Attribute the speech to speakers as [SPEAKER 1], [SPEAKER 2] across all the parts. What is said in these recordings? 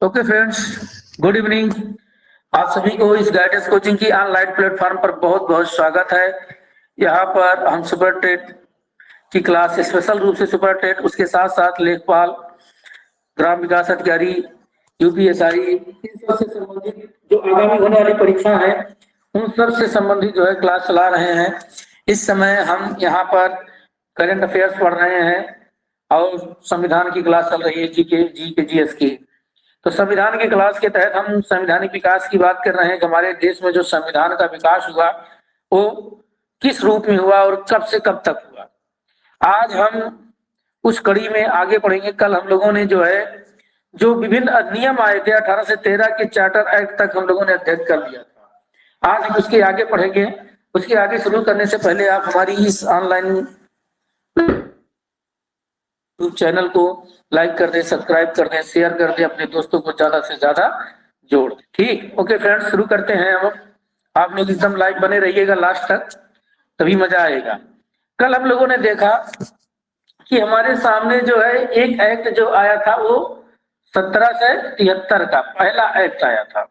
[SPEAKER 1] Okay friends, good evening. आप सभी को इस गाइडेंस कोचिंग की ऑनलाइन प्लेटफॉर्म पर बहुत बहुत स्वागत है। यहाँ पर हम सुपर टेट की क्लास स्पेशल रूप से सुपर टेट, उसके साथ साथ लेखपाल, ग्राम विकास अधिकारी, यूपीएसआई, इन सब से संबंधित जो आगामी होने वाली परीक्षा है उन सब से संबंधित जो है क्लास चला रहे हैं। इस समय हम यहाँ पर करंट अफेयर्स पढ़ रहे हैं और संविधान की क्लास चल रही है, जीके जीएस की। तो संविधान की क्लास के तहत हम संवैधानिक विकास की बात कर रहे हैं कि हमारे देश में जो संविधान का विकास हुआ वो किस रूप में हुआ और कब से कब तक हुआ। आज हम उस कड़ी में आगे बढ़ेंगे। कल हम लोगों ने जो है जो विभिन्न अधिनियम आए थे 18 से 13 के चार्टर एक्ट तक हम लोगों ने अध्ययन कर लिया था। आज हम उसके आगे पढ़ेंगे। उसके आगे शुरू करने से पहले आप हमारी इस ऑनलाइन यूट्यूब चैनल को लाइक कर दें, सब्सक्राइब कर दें, शेयर कर दें, अपने दोस्तों को ज्यादा से ज्यादा जोड़ दें। ठीक, ओके फ्रेंड्स, शुरू करते हैं। हम आप लोग एकदम लाइव बने रहिएगा लास्ट तक, तभी मजा आएगा। कल हम लोगों ने देखा कि हमारे सामने जो है एक एक्ट जो आया था वो 17 से 73 का पहला एक्ट आया था।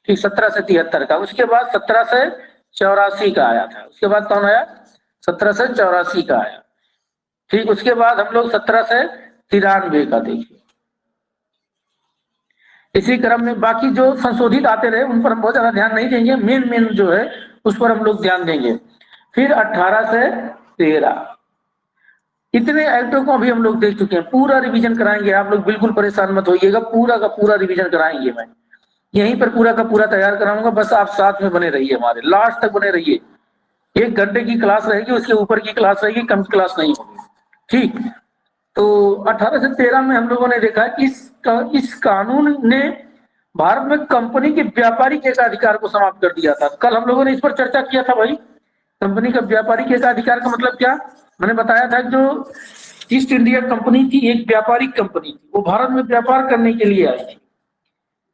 [SPEAKER 1] ठीक, 17 से 73 का। उसके बाद 17 से 84 का आया था। उसके बाद कौन आया? 17 से 84 का आया। ठीक, उसके बाद हम लोग 17 से 93 का देखिए। इसी क्रम में बाकी जो संशोधित आते रहे उन पर हम बहुत ज्यादा ध्यान नहीं देंगे, मेन जो है उस पर हम लोग ध्यान देंगे। फिर 18 से 13 इतने एक्टों को अभी हम लोग देख चुके हैं। पूरा रिवीजन कराएंगे, आप लोग बिल्कुल परेशान मत होइएगा, पूरा का पूरा रिवीजन कराएंगे। मैं यहीं पर पूरा का पूरा तैयार कराऊंगा, बस आप साथ में बने रहिए, हमारे लास्ट तक बने रहिए। 1 घंटे की क्लास रहेगी, उसके ऊपर की क्लास रहेगी, कम क्लास नहीं होगी। ठीक, तो 18 से 13 में हम लोगों ने देखा कि इस कानून ने भारत में कंपनी के व्यापारिक एकाधिकार को समाप्त कर दिया था। कल हम लोगों ने इस पर चर्चा किया था भाई। कंपनी का व्यापारिक एकाधिकार का मतलब क्या? मैंने बताया था जो ईस्ट इंडिया कंपनी थी एक व्यापारिक कंपनी थी, वो भारत में व्यापार करने के लिए आई थी,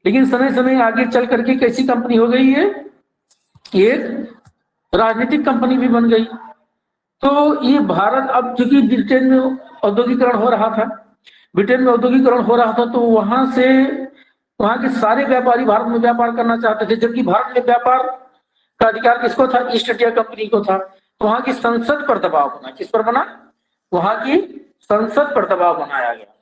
[SPEAKER 1] लेकिन समय समय आगे चल करके कैसी कंपनी हो गई है? एक राजनीतिक कंपनी भी बन गई। तो ये भारत अब चूंकि ब्रिटेन में औद्योगिकरण हो रहा था, तो वहां के सारे व्यापारी भारत में व्यापार करना चाहते थे, जबकि भारत में व्यापार का अधिकार किसको था? ईस्ट इंडिया कंपनी को था। तो वहां की संसद पर दबाव बना। किस पर बना? वहां की संसद पर दबाव बनाया गया।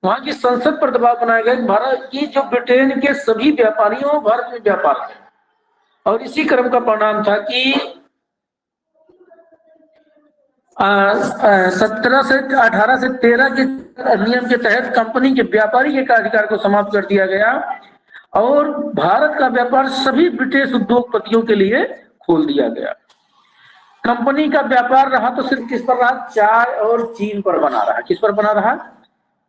[SPEAKER 1] वहां की संसद पर दबाव बनाया गया भारत की जो ब्रिटेन के सभी व्यापारियों भारत में व्यापार करें। और इसी क्रम का परिणाम था कि 18 से 13 के अधिनियम के तहत कंपनी के व्यापारी के अधिकार को समाप्त कर दिया गया और भारत का व्यापार सभी ब्रिटिश उद्योगपतियों के लिए खोल दिया गया। कंपनी का व्यापार रहा तो सिर्फ किस पर रहा? चाय और चीन पर बना रहा। किस पर बना रहा?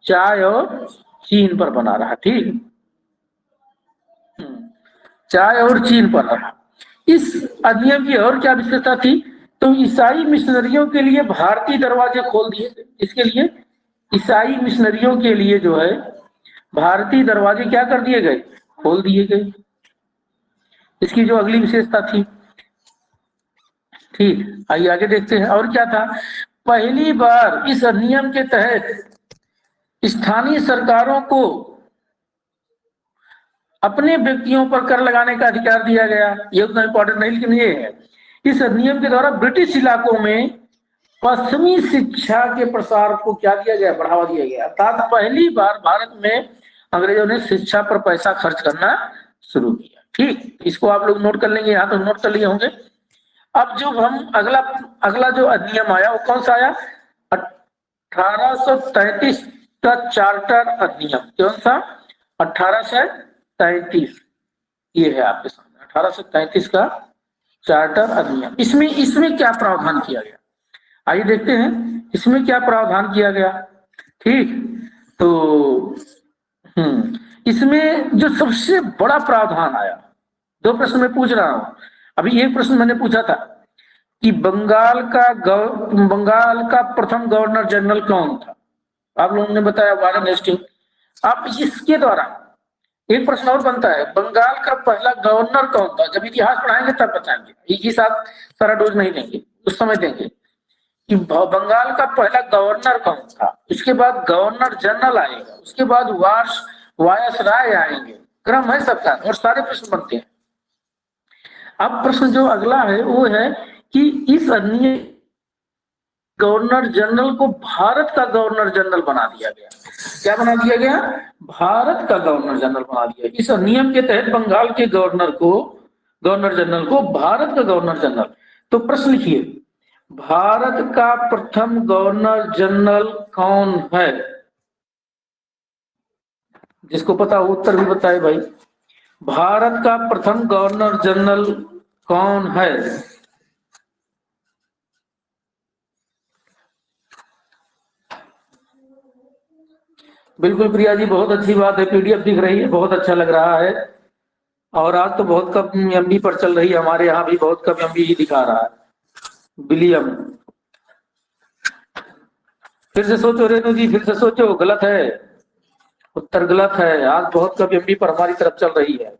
[SPEAKER 1] चाय और चीन पर बना रहा। ठीक, चाय और चीन पर रहा। इस अधिनियम की और क्या विशेषता थी? तो ईसाई मिशनरियों के लिए भारतीय दरवाजे खोल दिए। इसके लिए ईसाई मिशनरियों के लिए जो है भारतीय दरवाजे क्या कर दिए गए? खोल दिए गए। इसकी जो अगली विशेषता थी। ठीक, आइए आगे देखते हैं और क्या था। पहली बार इस अधिनियम के तहत स्थानीय सरकारों को अपने व्यक्तियों पर कर लगाने का अधिकार दिया गया। ये उतना इंपॉर्टेंट नहीं, लेकिन ये है इस अधिनियम के द्वारा ब्रिटिश इलाकों में पश्चिमी शिक्षा के प्रसार को क्या दिया गया? बढ़ावा दिया गया। अर्थात पहली बार भारत में अंग्रेजों ने शिक्षा पर पैसा खर्च करना शुरू किया। ठीक, इसको आप लोग नोट कर लेंगे, यहाँ तो नोट कर लिए होंगे। अब जो हम अगला जो अधिनियम आया वो कौन सा आया? 1833 का चार्टर अधिनियम। कौन सा? 1833। ये है आपके सामने 1833 का चार्टर अधिनियम। इसमें क्या प्रावधान किया गया? आइए देखते हैं इसमें क्या प्रावधान किया गया। ठीक, तो इसमें जो सबसे बड़ा प्रावधान आया, 2 प्रश्न मैं पूछ रहा हूं। अभी एक प्रश्न मैंने पूछा था कि बंगाल का प्रथम गवर्नर जनरल कौन था? आप लोगों ने बताया वारेन हेस्टिंग। आप इसके द्वारा एक प्रश्न और बनता है, बंगाल का पहला गवर्नर कौन था? जब इतिहास पढ़ाएंगे तब बताएंगे, एक ही साथ सारा डोज नहीं देंगे, उस समय देंगे कि बंगाल का पहला गवर्नर कौन था, उसके बाद गवर्नर जनरल आएगा, उसके बाद वायसराय आएंगे, क्रम है सबका और सारे प्रश्न बनते हैं। अब प्रश्न जो अगला है वो है कि इस अधिनियम गवर्नर जनरल को भारत का गवर्नर जनरल बना दिया गया। क्या बना दिया गया? भारत का गवर्नर जनरल बना दिया। इस नियम के तहत बंगाल के गवर्नर जनरल को भारत का गवर्नर जनरल। तो प्रश्न लिखिए, भारत का प्रथम गवर्नर जनरल कौन है? जिसको पता हो उत्तर भी बताए भाई। भारत का प्रथम गवर्नर जनरल कौन है? बिल्कुल प्रिया जी, बहुत अच्छी बात है, पीडीएफ दिख रही है, बहुत अच्छा लग रहा है। और आज तो बहुत कम एमबी पर चल रही है, हमारे यहाँ भी बहुत कम एमबी ही दिखा रहा है। विलियम, फिर से सोचो रेणु जी, फिर से सोचो, गलत है, उत्तर गलत है। आज बहुत कम एमबी पर हमारी तरफ चल रही है।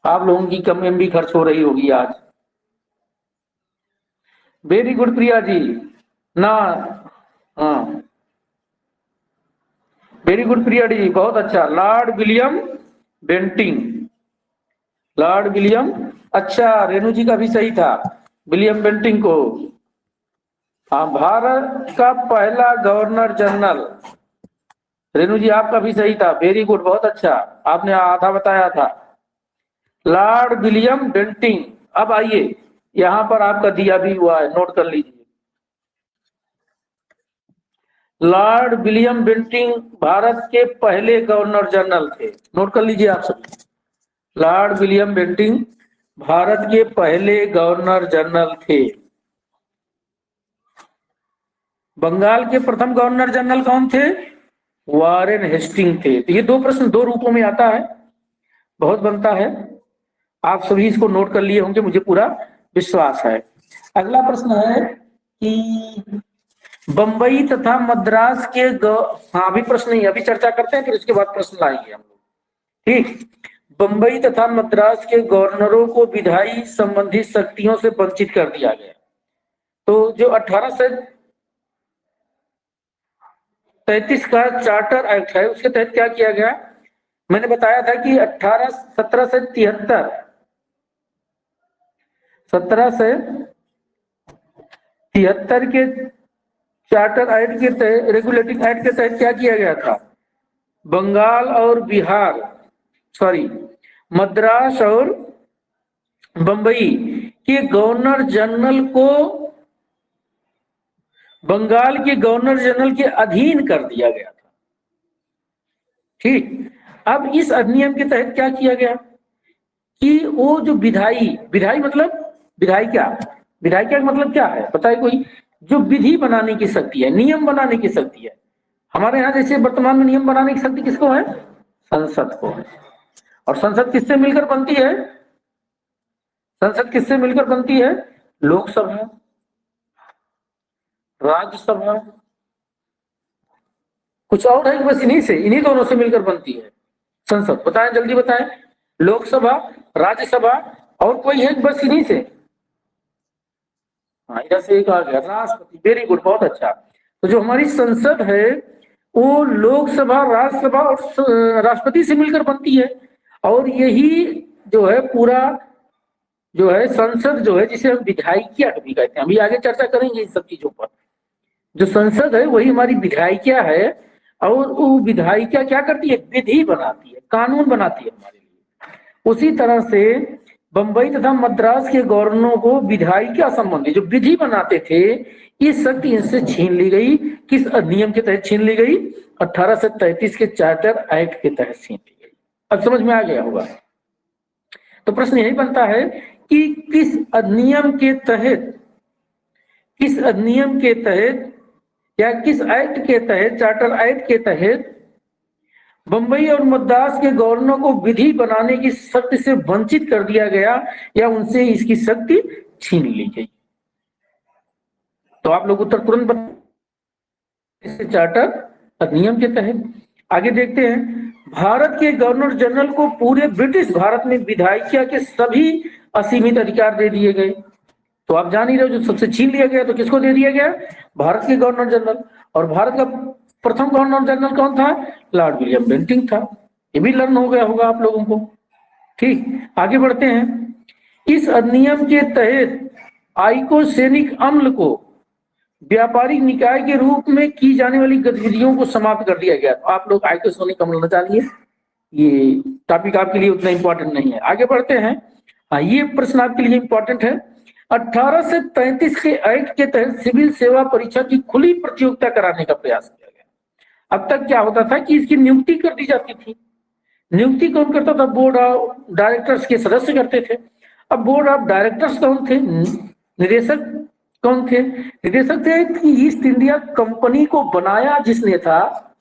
[SPEAKER 1] आप लोगों की कम एमबी खर्च हो रही होगी आज। वेरी गुड प्रिया जी ना, हाँ वेरी गुड प्रिया जी, बहुत अच्छा। Lord William Bentinck, lord William, अच्छा रेणु जी का भी सही था, विलियम बेंटिंग को। हाँ, भारत का पहला गवर्नर जनरल, रेणु जी आपका भी सही था, वेरी गुड, बहुत अच्छा, आपने आधा बताया था, लॉर्ड विलियम बेंटिंग। अब आइए, यहां पर आपका दिया भी हुआ है, नोट कर लीजिए। लॉर्ड विलियम बेंटिंग भारत के पहले गवर्नर जनरल थे, नोट कर लीजिए आप सभी। लॉर्ड विलियम बेंटिंग भारत के पहले गवर्नर जनरल थे। बंगाल के प्रथम गवर्नर जनरल कौन थे? वारेन हेस्टिंग थे। तो ये दो प्रश्न दो रूपों में आता है, बहुत बनता है। आप सभी इसको नोट कर लिए होंगे, मुझे पूरा विश्वास है। अगला प्रश्न है कि बंबई तथा मद्रास के हाँ अभी प्रश्न नहीं, अभी चर्चा करते हैं, फिर उसके बाद प्रश्न लाएंगे हम लोग, ठीक। बंबई तथा मद्रास के गवर्नरों को विधायी संबंधी शक्तियों से वंचित कर दिया गया। तो जो 1833 का चार्टर एक्ट है, उसके तहत क्या किया गया? मैंने बताया था कि 1773 के चार्टर एक्ट के तहत, रेगुलेटिंग एक्ट के तहत क्या किया गया था? बंगाल और बिहार, सॉरी मद्रास और बंबई के गवर्नर जनरल को बंगाल के गवर्नर जनरल के अधीन कर दिया गया था, ठीक। अब इस अधिनियम के तहत क्या किया गया कि वो जो विधायी मतलब विधायी क्या मतलब क्या है पता है कोई? जो विधि बनाने की शक्ति है, नियम बनाने की शक्ति है। हमारे यहाँ जैसे वर्तमान में नियम बनाने की शक्ति किसको है? संसद को है। और संसद किससे मिलकर बनती है? संसद किससे मिलकर बनती है? लोकसभा, राज्यसभा, कुछ और है कि बस इन्हीं से, इन्हीं दोनों से मिलकर बनती है संसद? बताएं, जल्दी बताएं। लोकसभा, राज्यसभा और कोई है? बस इन्हीं से। हाँ, इधर से एक आ गया, राष्ट्रपति, वेरी गुड, बहुत अच्छा। तो जो हमारी संसद है वो लोकसभा, राज्यसभा और राष्ट्रपति से मिलकर बनती है। और यही जो है पूरा जो है संसद जो है, जिसे हम विधायिका भी कहते हैं, अभी आगे चर्चा करेंगे इन सब चीजों पर। जो संसद है वही हमारी विधायिका है, और वो विधायिका क्या करती है? विधि बनाती है, कानून बनाती है हमारे लिए। उसी तरह से बंबई तथा मद्रास के गवर्नरों को विधायिका संबंधी जो विधि बनाते थे, इस शक्ति इनसे छीन ली गई। किस अधिनियम के तहत छीन ली गई? 1833 के चार्टर एक्ट के तहत छीन ली गई। अब समझ में आ गया होगा। तो प्रश्न यही बनता है कि किस अधिनियम के तहत या किस एक्ट के तहत, चार्टर एक्ट के तहत बंबई और मद्रास के गवर्नरों को विधि बनाने की शक्ति से वंचित कर दिया गया या उनसे इसकी शक्ति छीन ली गई? तो आप लोग उत्तर तुरंत चार्टर अधिनियम के तहत। आगे देखते हैं, भारत के गवर्नर जनरल को पूरे ब्रिटिश भारत में विधायिका के सभी असीमित अधिकार दे दिए गए। तो आप जान ही रहे हो, जो सबसे छीन लिया गया तो किसको दे दिया गया? भारत के गवर्नर जनरल। और भारत का प्रथम गवर्नर जनरल कौन था? लॉर्ड विलियम बेंटिंक था। ये भी लर्न हो गया होगा आप लोगों को। ठीक, आगे बढ़ते हैं। इस अधिनियम के तहत आइकोसेनिक अम्ल को व्यापारिक निकाय के रूप में की जाने वाली गतिविधियों को समाप्त कर दिया गया। तो आप लोग आइकोसेनिक अम्ल न जानिए, ये टॉपिक आपके लिए उतना इंपॉर्टेंट नहीं है। आगे बढ़ते हैं। ये प्रश्न आपके लिए इंपॉर्टेंट है। 1833 के एक्ट के तहत सिविल सेवा परीक्षा की खुली प्रतियोगिता कराने का प्रयास किया गया। अब तक क्या होता था कि इसकी नियुक्ति कर दी जाती थी। नियुक्ति कौन करता था? बोर्ड ऑफ डायरेक्टर्स के सदस्य करते थे। अब बोर्ड ऑफ डायरेक्टर्स कौन थे? निदेशक कौन थे? निदेशक थे कि ईस्ट इंडिया कंपनी को बनाया जिसने था,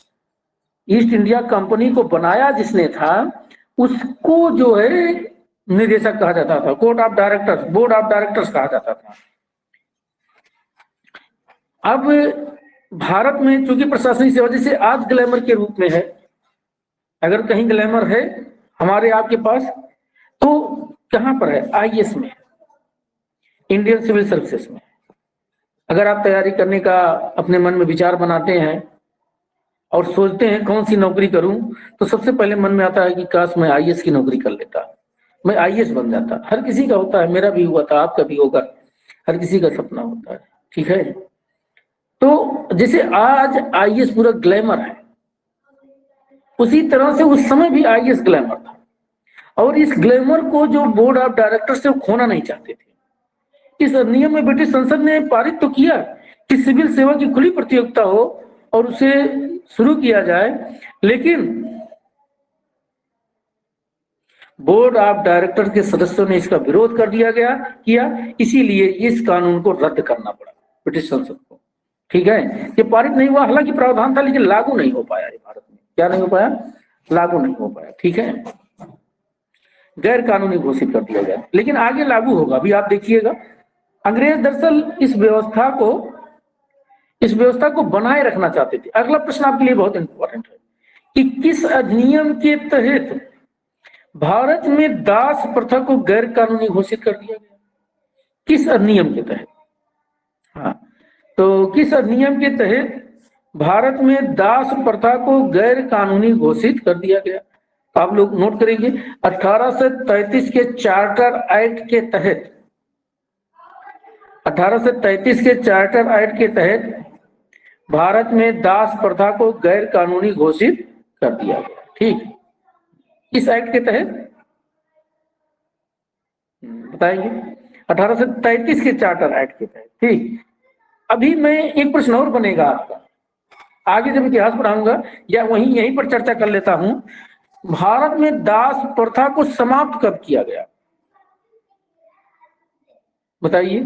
[SPEAKER 1] ईस्ट इंडिया कंपनी को बनाया जिसने था, उसको जो है निदेशक कहा जाता था। Court of directors, board of directors कहा जाता था। अब भारत में चूंकि प्रशासनिक सेवा जैसे आज ग्लैमर के रूप में है, अगर कहीं ग्लैमर है हमारे आपके पास तो कहां पर है? आईएएस में, इंडियन सिविल सर्विसेज में। अगर आप तैयारी करने का अपने मन में विचार बनाते हैं और सोचते हैं कौन सी नौकरी करूं, तो सबसे पहले मन में आता है कि काश मैं आईएएस की नौकरी कर लेता, मैं आईएएस बन जाता। हर किसी का होता है, मेरा भी हुआ था, आपका भी होगा, हर किसी का सपना होता है। ठीक है, तो जैसे आज आईएएस पूरा ग्लैमर है, उसी तरह से उस समय भी आईएएस ग्लैमर था। और इस ग्लैमर को जो बोर्ड ऑफ डायरेक्टर से खोना नहीं चाहते थे। इस अधिनियम में ब्रिटिश संसद ने पारित तो किया कि सिविल सेवा की खुली प्रतियोगिता हो और उसे शुरू किया जाए, लेकिन बोर्ड ऑफ डायरेक्टर के सदस्यों ने इसका विरोध कर दिया किया, इसीलिए इस कानून को रद्द करना पड़ा ब्रिटिश संसद को। ठीक है, ये पारित नहीं हुआ, हालांकि प्रावधान था लेकिन लागू नहीं हो पाया। भारत में क्या नहीं हो पाया? लागू नहीं हो पाया। ठीक है, गैर कानूनी घोषित कर दिया गया, लेकिन आगे लागू होगा, अभी आप देखिएगा। अंग्रेज दरअसल इस व्यवस्था को बनाए रखना चाहते थे। अगला प्रश्न आपके लिए बहुत इंपॉर्टेंट है कि किस अधिनियम के तहत भारत में दास प्रथा को गैर कानूनी घोषित कर दिया गया? किस अधिनियम के तहत? हाँ, तो किस अधिनियम के तहत भारत में दास प्रथा को गैर कानूनी घोषित कर दिया गया? आप लोग नोट करेंगे, 1833 के चार्टर एक्ट के तहत, 1833 के चार्टर एक्ट के तहत भारत में दास प्रथा को गैर कानूनी घोषित कर दिया गया। ठीक, इस एक्ट के तहत बताएंगे, 1833 के चार्टर एक्ट के तहत। ठीक, अभी मैं एक प्रश्न और बनेगा आपका, आगे जब इतिहास पढ़ाऊंगा या यहीं पर चर्चा कर लेता हूं। भारत में दास प्रथा को समाप्त कब किया गया? बताइए,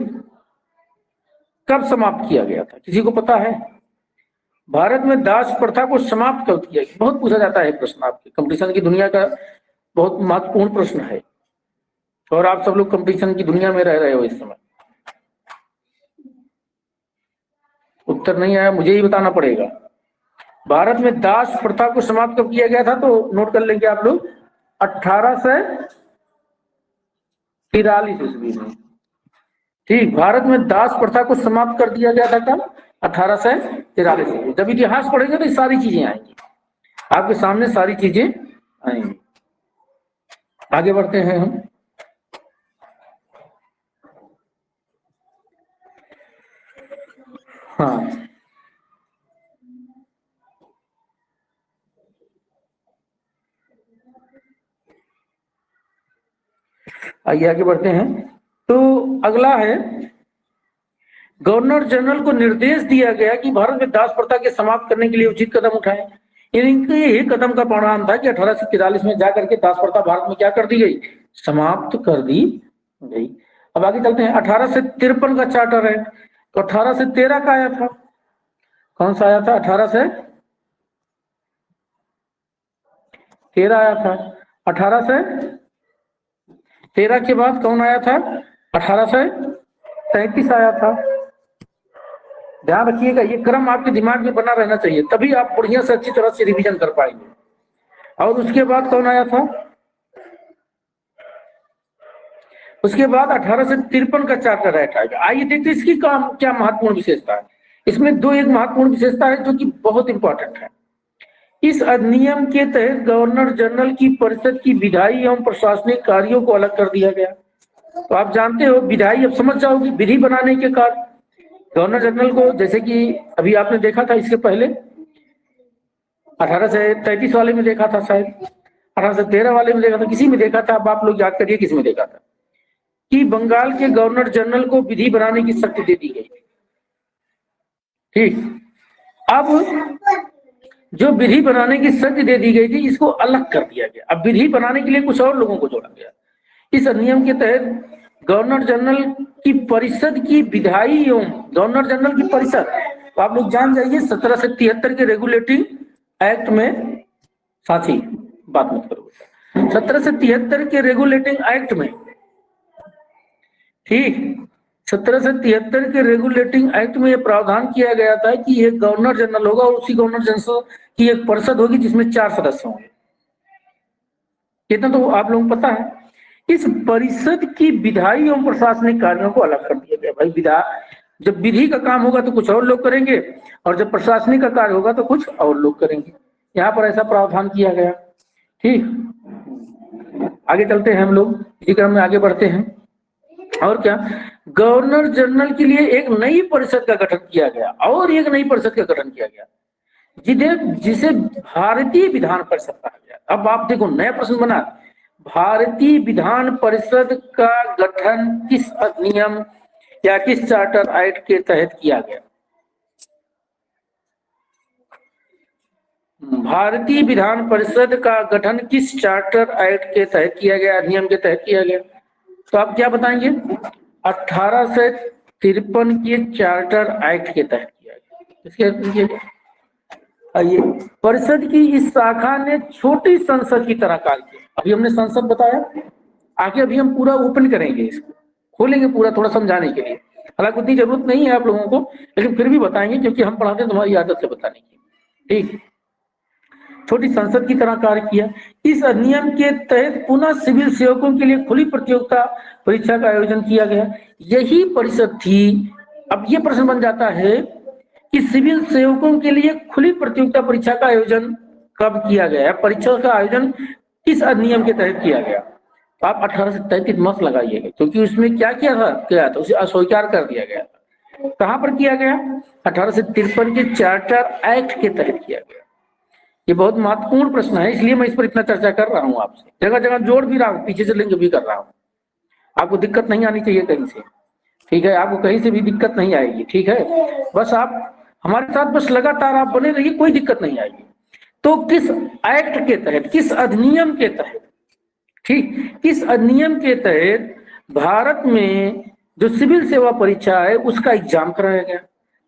[SPEAKER 1] कब समाप्त किया गया था? किसी को पता है? भारत में दास प्रथा को समाप्त कब किया गया? बहुत पूछा जाता है प्रश्न, आपके कंपटीशन की दुनिया का बहुत महत्वपूर्ण प्रश्न है, और आप सब लोग कंपटीशन की दुनिया में रह रहे हो इस समय। उत्तर नहीं आया, मुझे ही बताना पड़ेगा। भारत में दास प्रथा को समाप्त कब किया गया था? तो नोट कर लेंगे आप लोग, 1843 ईस्वी में। ठीक, भारत में दास प्रथा को समाप्त कर दिया गया था कब? 1843 में। जब इतिहास पढ़ेंगे तो ये सारी चीजें आएंगी आपके सामने, सारी चीजें आएंगी। आगे बढ़ते हैं हम। हाँ, आइए आगे बढ़ते हैं। तो अगला है, गवर्नर जनरल को निर्देश दिया गया कि भारत में दास प्रथा के समाप्त करने के लिए उचित कदम उठाएं। इनके यही कदम का परिणाम था कि 1843 में जाकर के दास प्रथा भारत में क्या कर दी गई? समाप्त कर दी गई। अब आगे चलते हैं। 1853 का चार्टर है, तो 1813 का आया था, कौन सा आया था? 1813 आया था। 1813 के बाद कौन आया था? 1833 आया था। ध्यान रखिएगा, ये क्रम आपके दिमाग में बना रहना चाहिए, तभी आप बढ़िया से अच्छी तरह से रिवीजन कर पाएंगे। और उसके बाद कौन आया था? उसके बाद 1853 का चार्टर एक्ट आएगा। आइए देखते इसकी क्या महत्वपूर्ण विशेषता है। इसमें दो एक महत्वपूर्ण विशेषता है जो कि बहुत इंपॉर्टेंट है। इस अधिनियम के तहत गवर्नर जनरल की परिषद की विधायी एवं प्रशासनिक कार्यों को अलग कर दिया गया। तो आप जानते हो विधायी, अब समझ जाओगे, विधि बनाने के कार्य। गवर्नर जनरल को, जैसे कि अभी आपने देखा था, इसके पहले 1833 वाले में देखा था, शायद 1813 वाले में देखा था, किसी में देखा था, अब आप लोग याद करिए किस में देखा था, कि बंगाल के गवर्नर जनरल को विधि बनाने की शक्ति दे दी गई। ठीक, अब जो विधि बनाने की शक्ति दे दी गई थी, इसको अलग कर दिया गया। अब विधि बनाने के लिए कुछ और लोगों को जोड़ा गया। इस अधिनियम के तहत गवर्नर जनरल की परिषद की विधायी एवं गवर्नर जनरल की परिषद, तो आप लोग जान जाइए 1773 के रेगुलेटिंग एक्ट में, साथी बात मत करो, 1773 के रेगुलेटिंग एक्ट में, ठीक, 1773 के रेगुलेटिंग एक्ट में यह प्रावधान किया गया था कि एक गवर्नर जनरल होगा और उसी गवर्नर जनरल की एक परिषद होगी जिसमें 4 सदस्य होंगे। इतना तो आप लोगों को पता है। इस परिषद की विधायी एवं प्रशासनिक कार्यों को अलग कर दिया गया। भाई जब विधि का काम होगा तो कुछ और लोग करेंगे, और जब प्रशासनिक का कार्य होगा तो कुछ और लोग करेंगे। यहाँ पर ऐसा प्रावधान किया गया। ठीक, आगे चलते हैं हम लोग, इसी क्रम में आगे बढ़ते हैं। और क्या, गवर्नर जनरल के लिए एक नई परिषद का गठन किया गया, और एक नई परिषद का गठन किया गया जिसे भारतीय विधान परिषद कहा गया। अब आप देखो नया प्रश्न बना, भारतीय विधान परिषद का गठन किस अधिनियम या किस चार्टर एक्ट के तहत किया गया? भारतीय विधान परिषद का गठन किस चार्टर एक्ट के तहत किया गया, अधिनियम के तहत किया गया? तो आप क्या बताएंगे? 1853 के चार्टर एक्ट के तहत किया गया। आइए, परिषद की इस शाखा ने छोटी संसद की तरह कार्य किया। अभी हमने संसद बताया, आगे अभी हम पूरा ओपन करेंगे, इसको खोलेंगे पूरा, थोड़ा समझाने के लिए। हालांकि उतनी जरूरत नहीं है आप लोगों को, लेकिन फिर भी बताएंगे क्योंकि हम पढ़ाते हैं तुम्हारी आदत से बताने की। ठीक, छोटी संसद की तरह कार्य किया। इस अधिनियम के तहत पुनः सिविल सेवकों के लिए खुली प्रतियोगिता परीक्षा का आयोजन किया गया। यही परिषद थी। अब ये प्रश्न बन जाता है कि सिविल सेवकों के लिए खुली प्रतियोगिता परीक्षा का आयोजन कब किया गया? परीक्षा का आयोजन किस अधिनियम के तहत किया गया? तो आप 1833 मत लगाइएगा, क्योंकि उसमें क्या किया था, उसे अस्वीकार कर दिया गया था। कहां पर किया गया? 1853 के चार्टर एक्ट के तहत किया गया। ये बहुत महत्वपूर्ण प्रश्न है, इसलिए मैं इस पर इतना चर्चा कर रहा हूँ आपसे। जगह जगह जोड़ भी रहा हूँ, पीछे से लिंक भी कर रहा हूँ। आपको दिक्कत नहीं आनी चाहिए कहीं से, ठीक है? आपको कहीं से भी दिक्कत नहीं आएगी, ठीक है? बस आप हमारे साथ बस लगातार आप बने रहिए, कोई दिक्कत नहीं आएगी। तो किस एक्ट के तहत, किस अधिनियम के तहत, ठीक, किस अधिनियम के तहत भारत में जो सिविल सेवा परीक्षा है उसका एग्जाम कराया गया?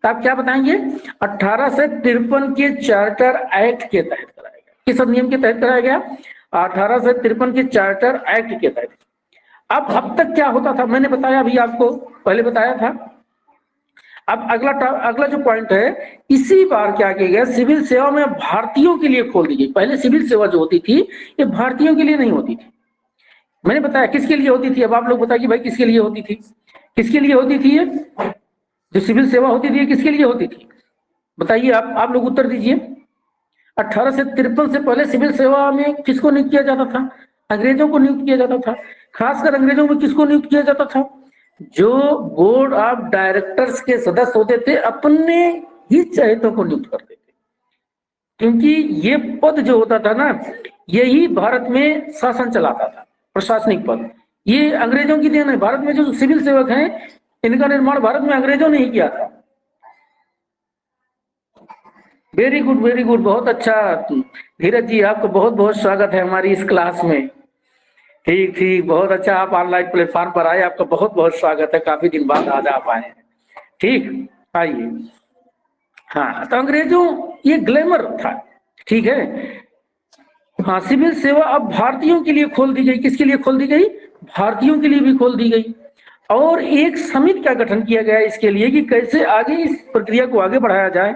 [SPEAKER 1] तो आप क्या बताएंगे? 1853 के चार्टर एक्ट के तहत कराया गया। किस अधिनियम के तहत कराया गया? 1853 के चार्टर एक्ट के तहत। अब तक क्या होता था, मैंने बताया, अभी आपको पहले बताया था। अब अगला जो पॉइंट है, इसी बार क्या किया गया, सिविल सेवा में भारतीयों के लिए खोल दी गई। पहले सिविल सेवा जो होती थी ये भारतीयों के लिए नहीं होती थी। मैंने बताया किसके लिए होती थी। अब आप लोग बताइए भाई किसके लिए होती थी? किसके लिए होती थी ये जो सिविल सेवा होती थी, किसके लिए होती थी? बताइए, आप लोग उत्तर दीजिए। 1853 से पहले सिविल सेवा में किसको नियुक्त किया जाता था? अंग्रेजों को नियुक्त किया जाता था। खासकर अंग्रेजों में किसको नियुक्त किया जाता था? जो बोर्ड ऑफ डायरेक्टर्स के सदस्य होते थे, अपने ही चहेतों को नियुक्त करते थे, क्योंकि ये पद जो होता था ना, यही भारत में शासन चलाता था, प्रशासनिक पद। ये अंग्रेजों की देन है। भारत में जो सिविल सेवक हैं, इनका निर्माण भारत में अंग्रेजों ने ही किया था। वेरी गुड, वेरी गुड, बहुत अच्छा धीरज जी, आपका बहुत बहुत स्वागत है हमारी इस क्लास में। ठीक ठीक, बहुत अच्छा, आप ऑनलाइन प्लेटफॉर्म पर आए, आपका बहुत बहुत स्वागत है। काफी दिन बाद आज आप आए हैं। ठीक, आइए। हाँ, तो अंग्रेजों ये ग्लैमर था, ठीक है? हाँ, सिविल सेवा अब भारतीयों के लिए खोल दी गई। किसके लिए खोल दी गई? भारतीयों के लिए भी खोल दी गई। और एक समिति का गठन किया गया इसके लिए कि कैसे आगे इस प्रक्रिया को आगे बढ़ाया जाए।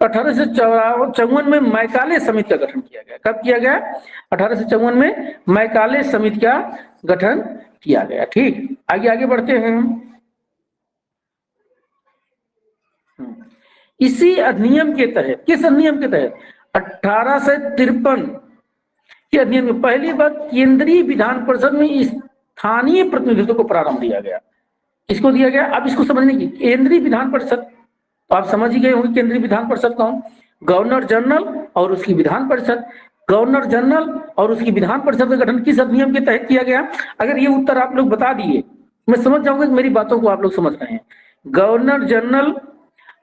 [SPEAKER 1] 1854 में मैकाले समिति का गठन किया गया। कब किया गया? 1854 में मैकाले समिति का गठन किया गया। ठीक, आगे आगे बढ़ते हैं हम। इसी अधिनियम के तहत, किस अधिनियम के तहत? 1853 के अधिनियम में पहली बार केंद्रीय विधान परिषद में स्थानीय प्रतिनिधित्व को प्रारंभ दिया गया। इसको दिया गया। अब इसको समझने की, केंद्रीय विधान परिषद तो आप समझ ही गए होंगे। केंद्रीय विधान परिषद कौन? गवर्नर जनरल और उसकी विधान परिषद। गवर्नर जनरल और उसकी विधान परिषद का गठन किस अधिनियम के तहत किया गया? अगर ये उत्तर आप लोग बता दिए, मैं समझ जाऊंगा कि मेरी बातों को आप लोग समझ रहे हैं। गवर्नर जनरल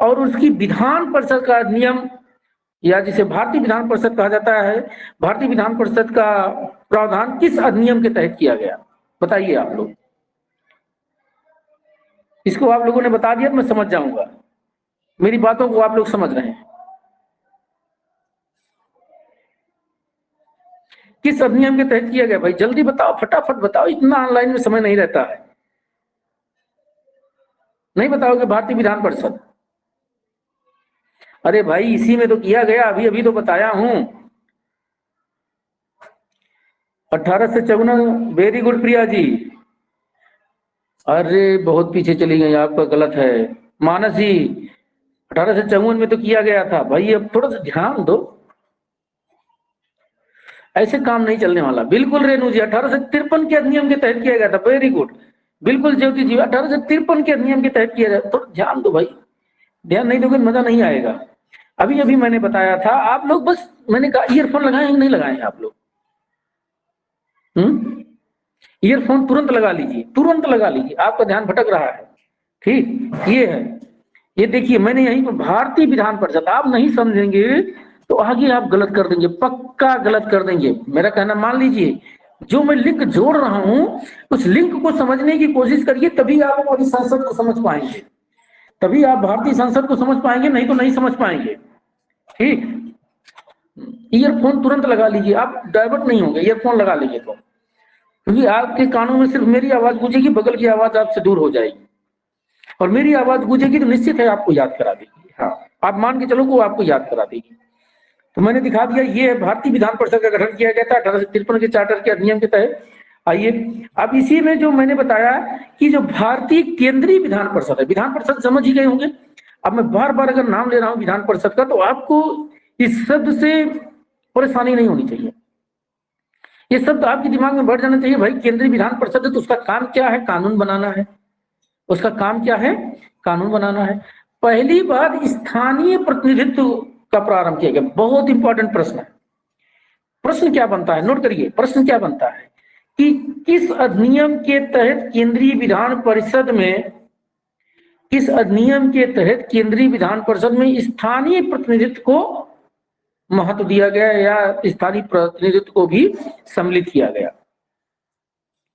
[SPEAKER 1] और उसकी विधान परिषद का अधिनियम, या जिसे भारतीय विधान परिषद कहा जाता है, भारतीय विधान परिषद का प्रावधान किस अधिनियम के तहत किया गया? बताइए आप लोग। इसको आप लोगों ने बता दिया तो मैं समझ जाऊंगा, मेरी बातों को आप लोग समझ रहे हैं। किस अधिनियम के तहत किया गया? भाई जल्दी बताओ, फटाफट बताओ, इतना ऑनलाइन में समय नहीं रहता है। नहीं बताओगे? भारतीय विधान परिषद। अरे भाई इसी में तो किया गया, अभी अभी तो बताया हूं। 1854। Very good Priya ji. अरे बहुत पीछे चली गई, आपका गलत है। मानस जी 1854 में तो किया गया था भाई, अब थोड़ा सा ध्यान दो, ऐसे काम नहीं चलने वाला। बिल्कुल रेणु जी 1853 के अधिनियम के तहत किया गया था। वेरी गुड, बिल्कुल ज्योति जी 1853 के अधिनियम के तहत किया गया। थोड़ा ध्यान दो भाई, ध्यान नहीं दोगे मजा नहीं आएगा। अभी अभी मैंने बताया था, आप लोग बस, मैंने कहा ईयरफोन लगाए हैं नहीं लगाए हैं आप लोग? ईयरफोन तुरंत लगा लीजिए, तुरंत लगा लीजिए, आपका ध्यान भटक रहा है। ठीक, ये है, ये देखिए मैंने यहीं पर भारतीय विधान परिषद, आप नहीं समझेंगे तो आगे आप गलत कर देंगे, पक्का गलत कर देंगे। मेरा कहना मान लीजिए, जो मैं लिंक जोड़ रहा हूं उस लिंक को समझने की कोशिश करिए, तभी आप हमारी संसद को समझ पाएंगे, तभी आप भारतीय संसद को समझ पाएंगे, नहीं तो नहीं समझ पाएंगे। ठीक, ईयरफोन तुरंत लगा लीजिए, आप डाइवर्ट नहीं होंगे, ईयरफोन लगा लीजिए तो, क्योंकि आपके कानों में सिर्फ मेरी आवाज गूंजेगी, बगल की आवाज आपसे दूर हो जाएगी, और मेरी आवाज गूंजेगी तो निश्चित है आपको याद करा देगी। हाँ, आप मान के चलो वो आपको याद करा देगी। तो मैंने दिखा दिया, ये भारतीय विधान परिषद का गठन किया गया था 1853 के चार्टर के अधिनियम के तहत। आइए अब इसी में जो मैंने बताया कि जो भारतीय केंद्रीय विधान परिषद है, विधान परिषद समझ ही गए होंगे। अब मैं बार बार अगर नाम ले रहा हूं विधान परिषद का, तो आपको इस शब्द से परेशानी नहीं होनी चाहिए, ये शब्द आपके दिमाग में बढ़ जाना चाहिए। भाई केंद्रीय विधान परिषद है तो उसका काम क्या है? कानून बनाना है। उसका काम क्या है? कानून बनाना है। पहली बार स्थानीय प्रतिनिधित्व का प्रारंभ किया गया। बहुत इंपॉर्टेंट प्रश्न है। प्रश्न क्या बनता है, नोट करिए, प्रश्न क्या बनता है कि किस अधिनियम के तहत केंद्रीय विधान परिषद में, किस अधिनियम के तहत केंद्रीय विधान परिषद में स्थानीय प्रतिनिधित्व को महत्व दिया गया या स्थानीय प्रतिनिधित्व को भी सम्मिलित किया गया?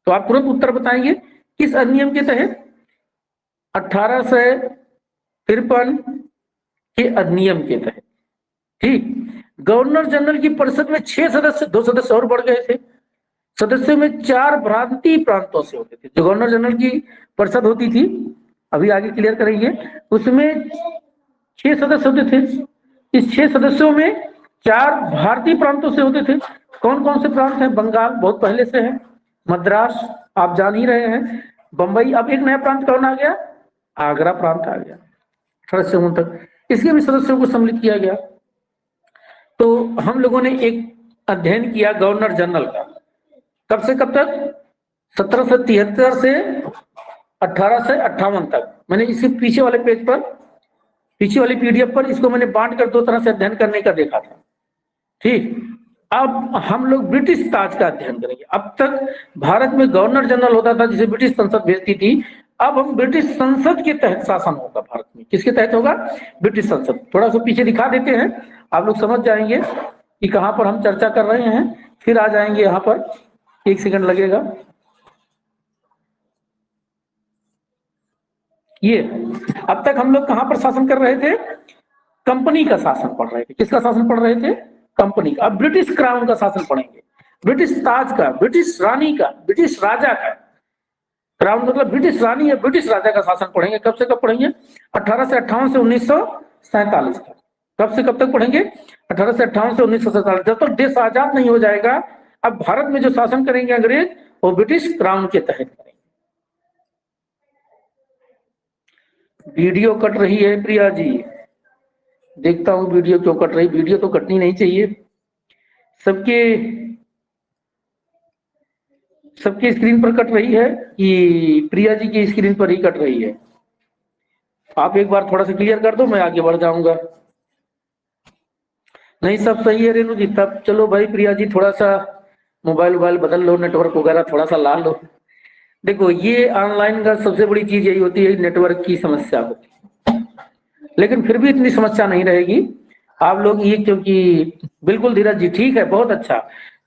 [SPEAKER 1] तो आप तुरंत उत्तर बताएंगे किस अधिनियम के तहत? 1853 के अधिनियम के तहत। ठीक, गवर्नर जनरल की परिषद में 6 सदस्य, 2 सदस्य और बढ़ गए थे। सदस्यों में 4 प्रांतीय प्रांतों से होते थे। जो गवर्नर जनरल की परिषद होती थी, अभी आगे क्लियर करेंगे, उसमें 6 सदस्य होते थे। इस 6 सदस्यों में 4 भारतीय प्रांतों से होते थे। कौन कौन से प्रांत हैं? बंगाल बहुत पहले से है, मद्रास आप जान ही रहे हैं, बंबई, अब एक नया प्रांत कौन आ गया? आगरा प्रांत आ गया 1857 तक। इसके भी सदस्यों को सम्मिलित किया गया। तो हम लोगों ने एक अध्ययन किया गवर्नर जनरल का, कब से कब तक? 1773 से 1858 तक। मैंने इसी पीछे वाले पेज पर, पीछे वाली पीडीएफ पर इसको मैंने बांट कर 2 तरह से अध्ययन करने का देखा था। ठीक, अब हम लोग ब्रिटिश ताज का अध्ययन करेंगे। अब तक भारत में गवर्नर जनरल होता था जिसे ब्रिटिश संसद भेजती थी, अब हम ब्रिटिश संसद के तहत शासन होगा भारत में। किसके तहत होगा? ब्रिटिश संसद। थोड़ा सा पीछे दिखा देते हैं, आप लोग समझ जाएंगे कि कहां पर हम चर्चा कर रहे हैं, फिर आ जाएंगे यहां पर, 1 सेकंड लगेगा। ये अब तक हम लोग कहां पर शासन कर रहे थे? कंपनी का शासन पढ़ रहे थे। किसका शासन पढ़ रहे थे? कंपनी का। अब ब्रिटिश क्राउन का शासन पढ़ेंगे, ब्रिटिश ताज का, ब्रिटिश रानी का, ब्रिटिश राजा का। क्राउन मतलब ब्रिटिश रानी या ब्रिटिश राजा का शासन पढ़ेंगे। कब से कब पढ़ेंगे? 1858 से 1947 तक। कब से कब तक पढ़ेंगे? 1858 से 1947, जब तक देश आजाद नहीं हो जाएगा। अब भारत में जो शासन करेंगे अंग्रेज, वो ब्रिटिश क्राउन के तहत करेंगे। वीडियो कट रही है प्रिया जी, देखता हूं वीडियो क्यों कट रही। वीडियो तो कटनी नहीं चाहिए। सबकी स्क्रीन पर कट रही है कि प्रिया जी की स्क्रीन पर ही कट रही है? आप एक बार थोड़ा सा क्लियर कर दो, मैं आगे बढ़ जाऊंगा। नहीं, सब सही है रेणु जी। तब चलो भाई प्रिया जी, थोड़ा सा मोबाइल बदल लो, नेटवर्क वगैरह थोड़ा सा ला लो। देखो, ये ऑनलाइन का सबसे बड़ी चीज यही होती है, नेटवर्क की समस्या होती है। लेकिन फिर भी इतनी समस्या नहीं रहेगी। आप लोग ये, क्योंकि बिल्कुल धीरज जी, ठीक है, बहुत अच्छा।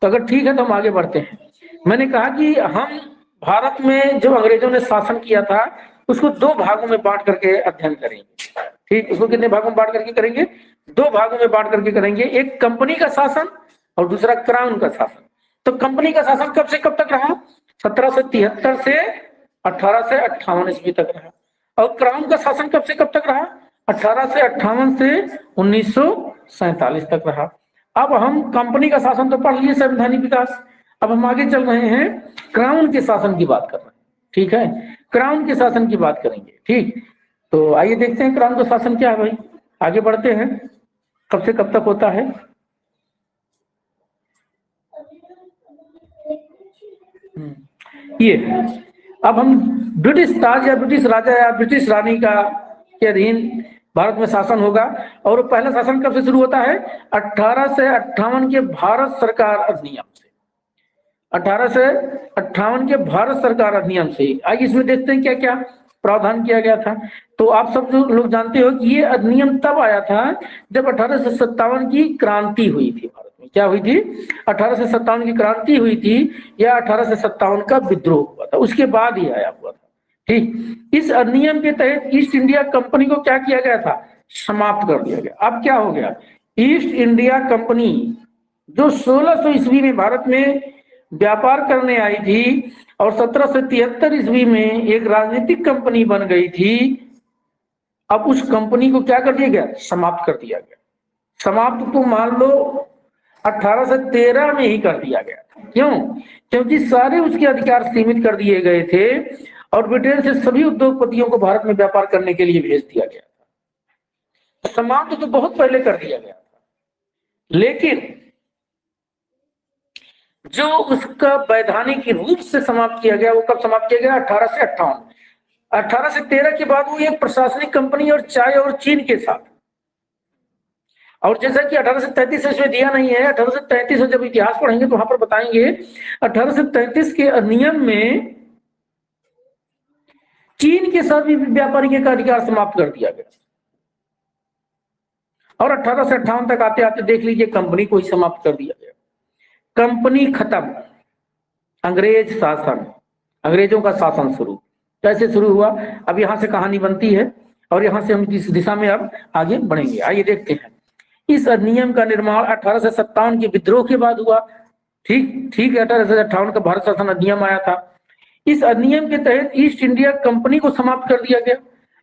[SPEAKER 1] तो अगर ठीक है तो हम आगे बढ़ते हैं। मैंने कहा कि हम भारत में जो अंग्रेजों ने शासन किया था, उसको दो भागों में बांट करके अध्ययन करेंगे। ठीक, उसको कितने भागों में बांट करके करेंगे? दो भागों में बांट करके करेंगे। एक कंपनी का शासन और दूसरा क्राउन का शासन। तो कंपनी का शासन कब से कब तक रहा? 1773 से 1858 ईस्वी तक रहा। और क्राउन का शासन कब से कब तक रहा? 1858 से 1947 तक रहा। अब हम कंपनी का शासन तो पढ़ लिए, संवैधानिक विकास। अब हम आगे चल रहे हैं, क्राउन के शासन की बात कर रहे हैं। ठीक है, क्राउन के शासन की बात करेंगे। ठीक, तो आइए देखते हैं क्राउन का शासन क्या है भाई। आगे बढ़ते हैं, कब से कब तक होता है। ये अब हम ब्रिटिश ताज या ब्रिटिश राजा या ब्रिटिश रानी का के अधीन भारत में शासन होगा। और पहला शासन कब से शुरू होता है? 1858 के भारत सरकार अधिनियम से। 1858 के भारत सरकार अधिनियम से। आइए इसमें देखते हैं क्या क्या प्रावधान किया गया था। तो आप सब लोग जानते हो कि ये अधिनियम तब आया था जब 1857 की क्रांति हुई थी भारत में। क्या हुई थी? 1857 की क्रांति हुई थी, या 1857 का विद्रोह हुआ था, उसके बाद ही आया हुआ था। ठीक, इस अधिनियम के तहत ईस्ट इंडिया कंपनी को क्या किया गया था? समाप्त कर दिया गया। अब क्या हो गया? ईस्ट इंडिया कंपनी जो 1600 ईस्वी में भारत में व्यापार करने आई थी और 1773 ईस्वी में एक राजनीतिक कंपनी बन गई थी, अब उस कंपनी को क्या कर दिया गया? समाप्त कर दिया गया। समाप्त तो मान लो 1813 में ही कर दिया गया। क्यों? क्योंकि सारे उसके अधिकार सीमित कर दिए गए थे और ब्रिटेन से सभी उद्योगपतियों को भारत में व्यापार करने के लिए भेज दिया गया था। समाप्त तो बहुत पहले कर दिया गया था, लेकिन जो उसका वैधानिक रूप से समाप्त किया गया, वो कब समाप्त किया गया? 1858। 1813 के बाद वो एक प्रशासनिक कंपनी और चाय और चीन के साथ। और जैसा कि 1833 इसमें दिया नहीं है, 1833 जब इतिहास पढ़ेंगे तो वहां पर बताएंगे 1833 के अधिनियम में चीन के साथ भी व्यापारिक का अधिकार समाप्त कर दिया गया। और 1858 तक आते आते देख लीजिए कंपनी को ही समाप्त कर दिया गया। कंपनी खत्म, अंग्रेज शासन, अंग्रेजों का शासन शुरू। कैसे शुरू हुआ? अब यहां से कहानी बनती है और यहां से हम किस दिशा में अब आगे बढ़ेंगे, आइए देखते हैं। इस अधिनियम का निर्माण 1857 के विद्रोह के बाद हुआ। ठीक ठीक है, 1858 का भारत शासन अधिनियम आया था। इस अधिनियम के तहत ईस्ट इंडिया कंपनी को समाप्त कर दिया गया।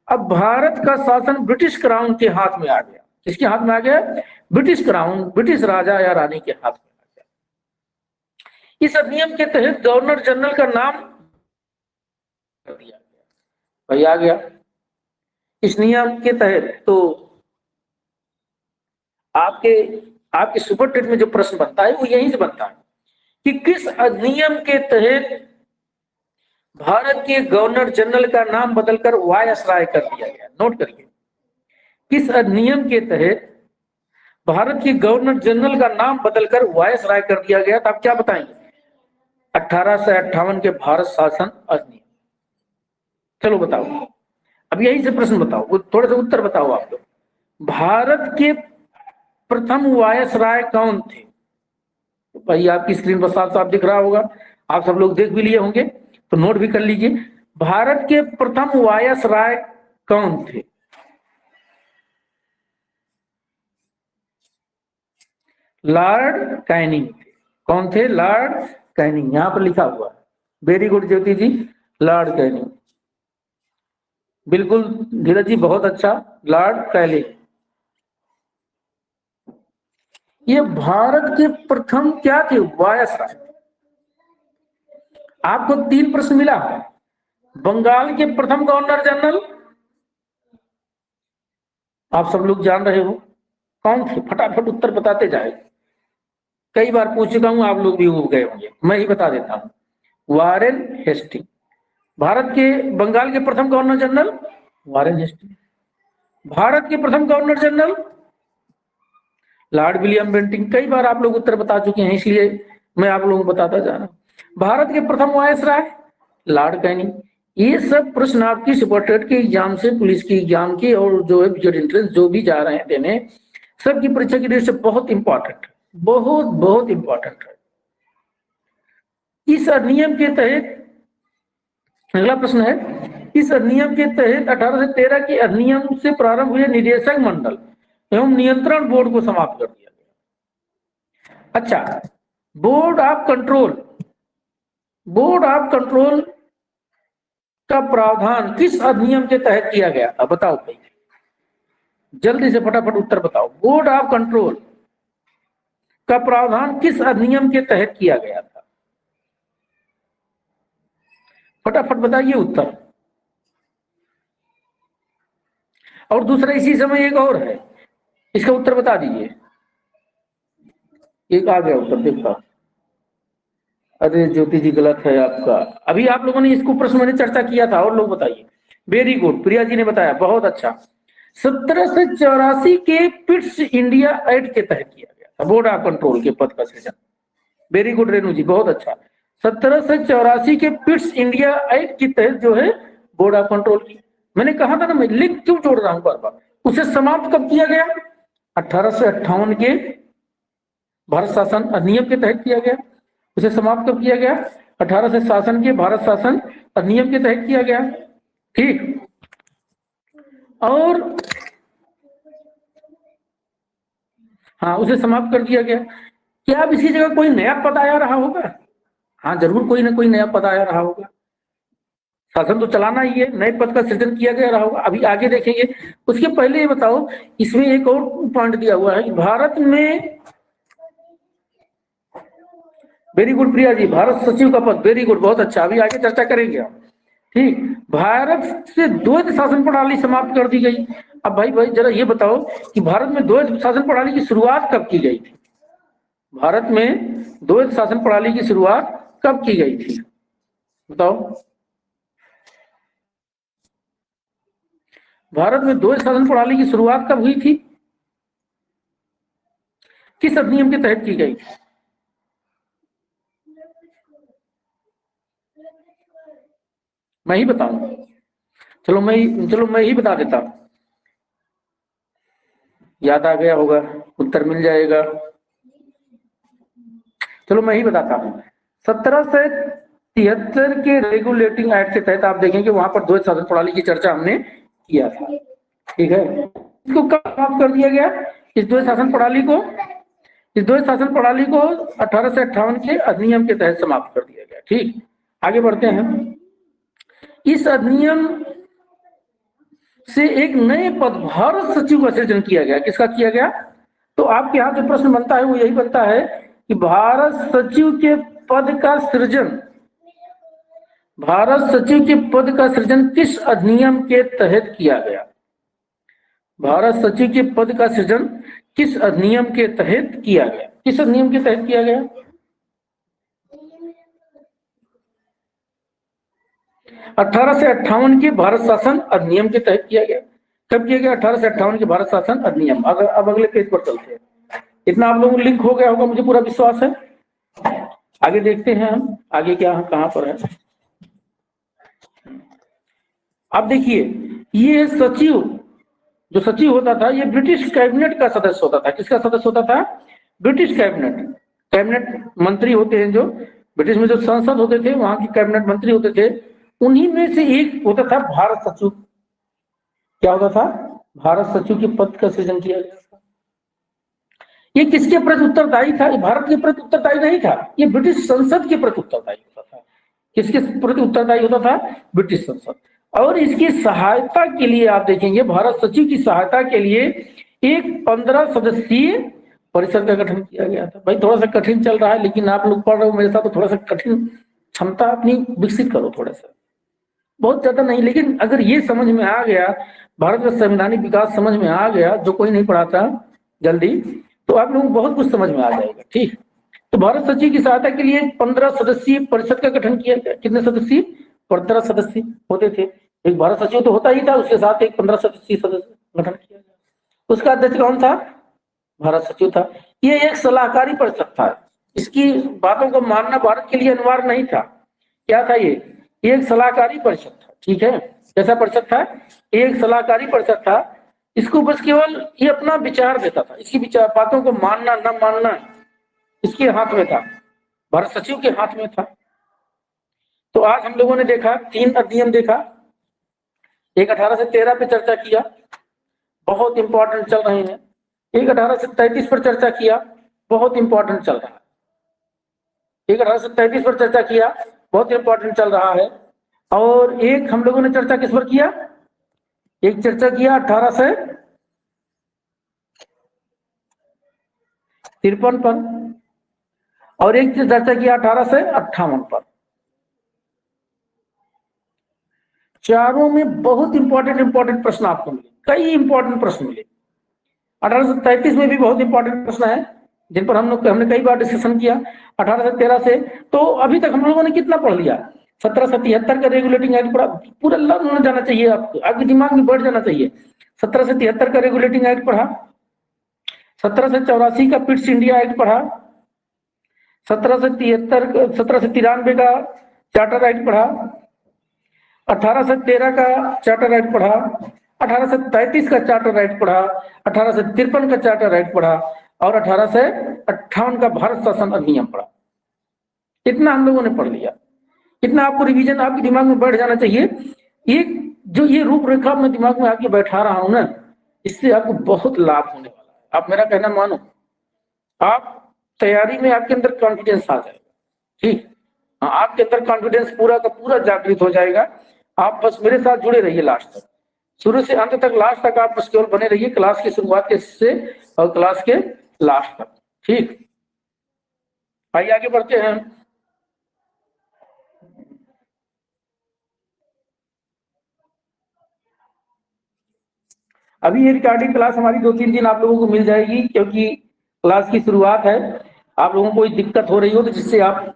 [SPEAKER 1] अब भारत का शासन ब्रिटिश क्राउन के हाथ में आ गया। किसके हाथ में आ गया? ब्रिटिश क्राउन, ब्रिटिश राजा या रानी के हाथ में आ गया। इस अधिनियम के तहत गवर्नर जनरल का नाम कर दिया गया। भाई आ गया इस नियम के तहत। तो आपके सुपर टेट में जो प्रश्न बनता है वो यहीं से बनता है कि किस अधिनियम के तहत भारत के गवर्नर जनरल का नाम बदलकर वायसराय कर दिया गया। नोट करिए, किस अधिनियम के तहत भारत के गवर्नर जनरल का नाम बदलकर वायसराय कर दिया गया? तो आप क्या बताएंगे? 1858 के भारत शासन अधिनियम। चलो बताओ, अब यही से प्रश्न बताओ, वो थोड़ा सा उत्तर बताओ आप लोग। भारत के प्रथम वायसराय कौन थे? तो भाई आपकी स्क्रीन पर साफ साफ दिख रहा होगा, आप सब लोग देख भी लिए होंगे, तो नोट भी कर लीजिए। भारत के प्रथम वायसराय कौन थे? लॉर्ड कैनिंग थे। कौन थे? लॉर्ड कैनिंग, यहां पर लिखा हुआ है। वेरी गुड ज्योति जी, लॉर्ड कैनिंग। बिल्कुल धीरज जी, बहुत अच्छा, लॉर्ड कैनिंग। ये भारत के प्रथम क्या थे? वायसराय। आपको 3 प्रश्न मिला। बंगाल के प्रथम गवर्नर जनरल आप सब लोग जान रहे हो कौन थे? फटाफट उत्तर बताते जाए। कई बार पूछ चुका हूं, आप लोग भी उब गए होंगे, मैं ही बता देता हूं। Warren Hastings. भारत के बंगाल के प्रथम governor general Warren Hastings. Bharat के प्रथम governor general lord William Bentinck. कई बार आप लोग उत्तर बता चुके हैं, इसलिए मैं आप लोगों को बताता जा रहा हूं। भारत के प्रथम वायसराय लॉर्ड कैनिंग। ये सब प्रश्न आपकी सुपरटेट के एग्जाम से, पुलिस के एग्जाम के, और जो है विजिट एंट्रेंस जो भी जा रहे हैं देने, सबकी परीक्षा की दृष्टि से बहुत इंपॉर्टेंट है, बहुत बहुत इंपॉर्टेंट है। इस अधिनियम के तहत अगला प्रश्न है, इस अधिनियम के तहत 1813 के अधिनियम से प्रारंभ हुए निदेशक मंडल एवं नियंत्रण बोर्ड को समाप्त कर दिया गया। अच्छा, board of control, board of control का प्रावधान किस अधिनियम के तहत किया गया था? बताओ भाई, जल्दी से फटाफट उत्तर बताओ। बोर्ड ऑफ कंट्रोल का प्रावधान किस अधिनियम के तहत किया गया था? फटाफट बताइए उत्तर। और दूसरा, इसी समय एक और है, इसका उत्तर बता दीजिए। एक आ गया उत्तर, देखा। अरे ज्योति जी, गलत है आपका। अभी आप लोगों ने इसको प्रश्न मैंने चर्चा किया था, और लोग बताइए। वेरी गुड, प्रिया जी ने बताया, बहुत अच्छा। 1784 के पिट्स इंडिया एक्ट के तहत किया गया था बोर्ड ऑफ कंट्रोल के पद का सृजन। वेरी गुड रेणु जी, बहुत अच्छा। 1784 के पिट्स इंडिया एक्ट के तहत जो है बोर्ड ऑफ कंट्रोल की, मैंने कहा था ना, मैं लिंक क्यों जोड़ रहा हूं बार बार। उसे समाप्त कब किया गया? 1858 के भारत शासन अधिनियम के तहत किया गया। उसे समाप्त कब किया गया? 18 से शासन के भारत शासन अधिनियम के तहत किया गया। ठीक, और हाँ, उसे समाप्त कर दिया गया। क्या अब इसी जगह कोई नया पद आया रहा होगा? हाँ, जरूर कोई ना कोई नया पद आया रहा होगा। शासन तो चलाना ही है, नए पद का सृजन किया गया रहा होगा, अभी आगे देखेंगे। उसके पहले ये बताओ, इसमें एक और पॉइंट दिया हुआ है कि भारत में, वेरी गुड प्रिया जी, भारत सचिव का पद, वेरी गुड, बहुत अच्छा, अभी आगे चर्चा करेंगे हम। ठीक, भारत से द्वैध शासन प्रणाली समाप्त कर दी गई। अब भाई जरा ये बताओ कि भारत में द्वैध शासन प्रणाली की शुरुआत कब की गई थी? भारत में द्वैध शासन प्रणाली की शुरुआत कब की गई थी? बताओ। भारत में द्वैध शासन प्रणाली की शुरुआत कब हुई थी? किस अधिनियम के तहत की गई थी? मैं ही बताऊंगा। चलो मैं ही बता देता हूं, याद आ गया होगा, उत्तर मिल जाएगा। चलो मैं ही बताता हूं। 1773 के रेगुलेटिंग एक्ट के तहत आप देखेंगे वहां पर द्वैध शासन प्रणाली की चर्चा हमने किया था। ठीक है, इसको कब समाप्त कर दिया गया? इस द्वैध शासन प्रणाली को, इस द्वैध शासन प्रणाली को 1858 के अधिनियम के तहत समाप्त कर दिया गया। ठीक, आगे बढ़ते हैं। इस अधिनियम से एक नए पद भारत सचिव का सृजन किया गया। किसका किया गया? तो आपके यहाँ जो प्रश्न बनता है वो यही बनता है कि भारत सचिव के पद का सृजन, भारत सचिव के पद का सृजन किस अधिनियम के तहत किया गया? भारत सचिव के पद का सृजन किस अधिनियम के तहत किया गया? किस अधिनियम के तहत किया गया? 1858 के भारत शासन अधिनियम के तहत किया गया। कब किया गया? 1858 के भारत शासन अधिनियम। अब अगले पेज पर चलते हैं। इतना आप लोगों को लिंक हो गया होगा, मुझे पूरा विश्वास है। आगे देखते हैं हम, आगे क्या कहां पर है। अब देखिए, ये सचिव, जो सचिव होता था, ये ब्रिटिश कैबिनेट का सदस्य होता था। किसका सदस्य होता था? British cabinet. कैबिनेट मंत्री होते हैं जो ब्रिटिश में, जो संसद होते थे वहां की कैबिनेट मंत्री होते थे, उन्हीं में से एक होता था भारत सचिव। क्या होता था? भारत सचिव के पद का सृजन किया गया था। ये किसके प्रति उत्तरदायी था? ये भारत के प्रति उत्तरदायी नहीं था, ये ब्रिटिश संसद के प्रति उत्तरदायी होता था। किसके प्रति उत्तरदायी होता था? ब्रिटिश संसद। और इसकी सहायता के लिए आप देखेंगे, भारत सचिव की सहायता के लिए एक 15 सदस्यीय परिषद का गठन किया गया था। भाई थोड़ा सा कठिन चल रहा है, लेकिन आप लोग पढ़ रहे हो मेरे साथ, तो थोड़ा सा कठिन क्षमता अपनी विकसित करो थोड़ा सा, बहुत ज्यादा नहीं। लेकिन अगर ये समझ में आ गया, भारत का संवैधानिक विकास समझ में आ गया, जो कोई नहीं पढ़ाता जल्दी, तो आप लोगों को बहुत कुछ समझ में आ जाएगा। ठीक, तो भारत सचिव की सहायता के लिए 15 सदस्यीय परिषद का गठन किया गया। कितने सदस्य? 15 सदस्य होते थे। एक भारत सचिव तो होता ही था, उसके साथ एक 15 सदस्यीय सदस्य गठन किया गया। उसका अध्यक्ष कौन था? भारत सचिव था। ये एक सलाहकारी परिषद था, इसकी बातों को मानना भारत के लिए अनिवार्य नहीं था। क्या था ये? एक सलाहकारी परिषद था। ठीक है, कैसा परिषद था? एक सलाहकारी परिषद था। इसको बस केवल ये अपना विचार देता था, इसकी विचार बातों को मानना न मानना इसके हाथ में था, भारत सचिव के हाथ में था। तो आज हम लोगों ने देखा 3 अधिनियम देखा। एक 18 से 13 पे चर्चा किया, बहुत इंपॉर्टेंट चल रहे हैं। एक 18 से 33 पर चर्चा किया, बहुत इंपॉर्टेंट चल रहा है। एक 18 से 33 पर चर्चा किया, बहुत इंपॉर्टेंट चल रहा है। और एक हम लोगों ने चर्चा किस पर किया? एक चर्चा किया 18 से 53 पर, और एक चर्चा किया 18 से 58 पर। चारों में बहुत इंपॉर्टेंट प्रश्न आपको मिले, कई इंपॉर्टेंट प्रश्न मिले। 1833 में भी बहुत इंपॉर्टेंट प्रश्न है, जिन पर हमने कई बार डिस्कशन किया। 18 से 13 से तो अभी तक हम लोगों ने कितना पढ़ लिया? 1773 का रेगुलेटिंग एक्ट पढ़ा, पूरा लर्न जाना चाहिए आपको, आपके दिमाग में बैठ जाना चाहिए। 1773 का रेगुलेटिंग एक्ट पढ़ा, 1784 का पिट्स इंडिया एक्ट पढ़ा, 1793 का चार्टर एक्ट पढ़ा, 1813 का चार्टर एक्ट पढ़ा, 1833 का चार्टर एक्ट पढ़ा, 1853 का चार्टर एक्ट पढ़ा, और 1858 का भारत शासन अधिनियम पढ़ा। इतना हम लोगों ने पढ़ लिया। इतना आपको रिवीजन आपके दिमाग में बैठ जाना चाहिए। एक जो ये रूपरेखा मैं दिमाग में आके बैठा रहा हूं ना, इससे आपको बहुत लाभ होने वाला है। आप मेरा कहना मानो, आप तैयारी में आपके अंदर कॉन्फिडेंस आ जाएगा। ठीक, आपके अंदर कॉन्फिडेंस पूरा का पूरा जागृत हो जाएगा। आप बस मेरे साथ जुड़े रहिए लास्ट तक, शुरू से अंत तक, लास्ट तक आप बस केवल बने रहिए, क्लास की शुरुआत के से और क्लास के लास्ट तक। ठीक, आइए आगे बढ़ते हैं। अभी ये रिकॉर्डिंग क्लास हमारी 2-3 दिन आप लोगों को मिल जाएगी, क्योंकि क्लास की शुरुआत है। आप लोगों को कोई दिक्कत हो रही हो तो जिससे आप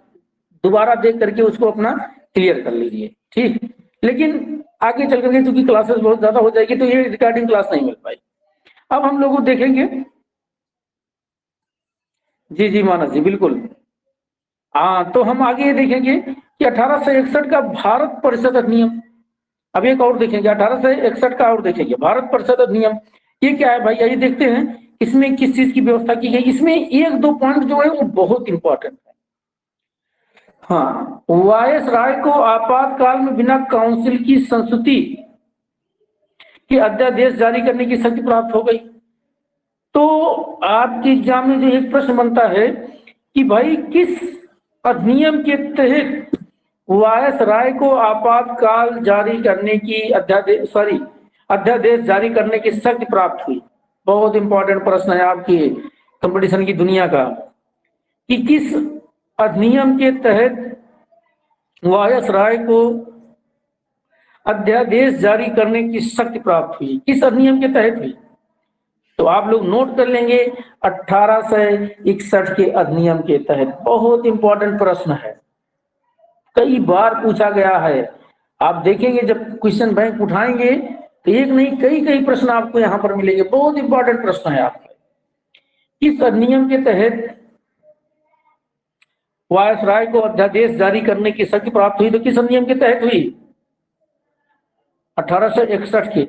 [SPEAKER 1] दोबारा देख करके उसको अपना क्लियर कर लीजिए। ठीक, लेकिन आगे चल करके चूंकि क्लासेस बहुत ज्यादा हो जाएगी तो ये रिकॉर्डिंग क्लास नहीं मिल पाई। अब हम लोग देखेंगे। जी जी मानस जी, बिल्कुल। हाँ, तो हम आगे ये देखेंगे कि 1861 का भारत परिषद अधिनियम। अब एक और देखेंगे 1861 का, और देखेंगे भारत परिषद अधिनियम। ये क्या है भाई? आइए देखते हैं इसमें किस चीज की व्यवस्था की गई। इसमें 1-2 पॉइंट जो है वो बहुत इंपॉर्टेंट है। हाँ, वायसराय को आपातकाल में बिना काउंसिल की संस्तुति की अध्यादेश जारी करने की शक्ति प्राप्त हो गई। तो आपके एग्जाम में जो एक प्रश्न बनता है कि भाई किस अधिनियम के तहत वायसराय को आपातकाल जारी करने की अध्यादेश जारी करने की शक्ति प्राप्त हुई? बहुत इंपॉर्टेंट प्रश्न है आपकी कंपटीशन की दुनिया का, कि किस अधिनियम के तहत वायसराय को अध्यादेश जारी करने की शक्ति प्राप्त हुई? किस अधिनियम के तहत हुई? तो आप लोग नोट कर लेंगे, 1861 के अधिनियम के तहत। बहुत इंपॉर्टेंट प्रश्न है, कई बार पूछा गया है। आप देखेंगे जब क्वेश्चन बैंक उठाएंगे तो एक नहीं कई प्रश्न आपको यहां पर मिलेंगे। बहुत इंपॉर्टेंट प्रश्न है आपका। किस अधिनियम के तहत वायसराय को अध्यादेश जारी करने की शक्ति प्राप्त हुई? तो किस अधिनियम के तहत हुई? 1861 के।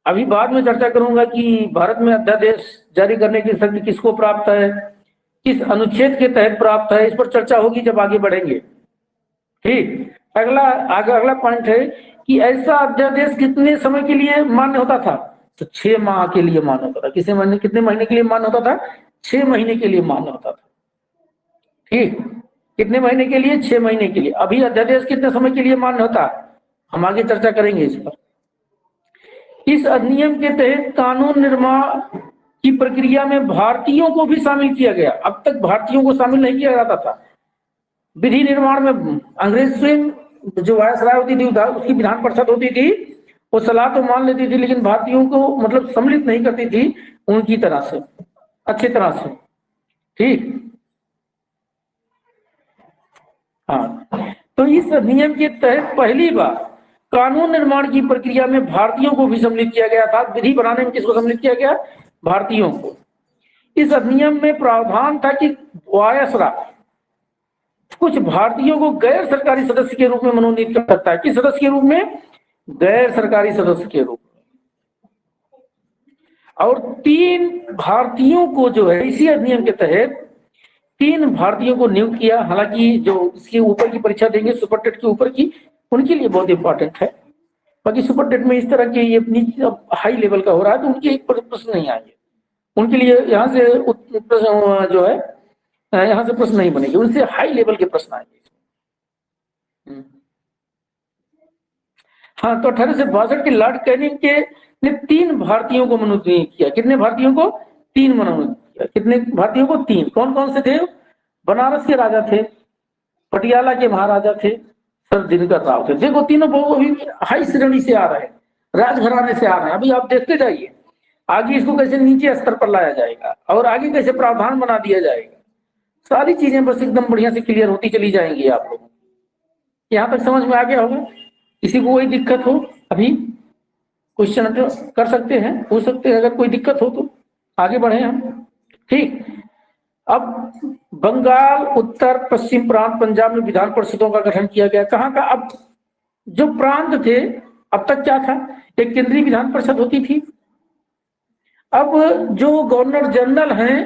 [SPEAKER 1] अभी बाद में चर्चा करूंगा कि भारत में अध्यादेश जारी करने की शक्ति किसको प्राप्त है, किस अनुच्छेद के तहत प्राप्त है, इस पर चर्चा होगी जब आगे बढ़ेंगे। ठीक, अगला पॉइंट है कि ऐसा अध्यादेश कितने समय के लिए मान्य होता था? तो 6 माह के लिए मान्य होता था। कितने महीने के लिए मान्य होता था? 6 महीने के लिए मान्य होता था। ठीक, कितने महीने के लिए? 6 महीने के लिए। अभी अध्यादेश कितने समय के लिए मान्य होता है? हम आगे चर्चा करेंगे इस पर। इस अधिनियम के तहत की प्रक्रिया में भारतीयों को भी शामिल किया गया। अब तक भारतीयों को शामिल नहीं किया जाता था। विधि निर्माण में अंग्रेज स्वयं जो वायसराय होती थी उसकी विधान परिषद होती थी, वो सलाह तो मान लेती थी लेकिन भारतीयों को मतलब सम्मिलित नहीं करती थी उनकी तरह से, अच्छी तरह से। ठीक, हाँ। तो इस अधिनियम के तहत पहली बार कानून निर्माण की प्रक्रिया में भारतीयों को भी सम्मिलित किया गया था। विधि बनाने में किसको सम्मिलित किया गया? भारतीयों को। इस अधिनियम में प्रावधान था कि वायसराय कुछ भारतीयों को गैर सरकारी सदस्य के रूप में मनोनीत कर सकता है। किस सदस्य के रूप में? गैर सरकारी सदस्य के रूप में। और 3 भारतीयों को जो है इसी अधिनियम के तहत 3 भारतीयों को नियुक्त किया। हालांकि जो इसके ऊपर की परीक्षा देंगे सुपरटेट के ऊपर की, उनके लिए बहुत इंपॉर्टेंट है। बाकी सुपरटेट में इस तरह के ये हाई लेवल का हो रहा है तो उनके एक प्रश्न नहीं आएंगे, उनके लिए यहाँ से जो है यहाँ से प्रश्न नहीं बनेंगे, उनसे हाई लेवल के प्रश्न आएंगे। हाँ, तो 1862 के लॉर्ड कैनिंग के ने 3 भारतीयों को मनोनीत किया। कितने भारतीयों को? 3 मनोनीत किया। कितने भारतीयों को? 3। कौन कौन से थे? बनारस के राजा थे, पटियाला के महाराजा थे, सर दिनकर राव थे। देखो तीनों बहुत हाई श्रेणी से आ रहे हैं, राजघराने से आ रहे हैं। अभी आप देखते जाइए आगे इसको कैसे नीचे स्तर पर लाया जाएगा और आगे कैसे प्रावधान बना दिया जाएगा। सारी चीजें बस एकदम बढ़िया से क्लियर होती चली जाएंगी आप लोगों को। यहाँ तक समझ में आ गया होगा? किसी को कोई दिक्कत हो अभी क्वेश्चन कर सकते हैं, पूछ सकते हैं अगर कोई दिक्कत हो तो। आगे बढ़े हम। ठीक, अब बंगाल, उत्तर पश्चिम प्रांत, पंजाब में विधान परिषदों का गठन किया गया। कहाँ का? अब जो प्रांत थे, अब तक क्या था? एक केंद्रीय विधान परिषद होती थी। अब जो गवर्नर जनरल हैं,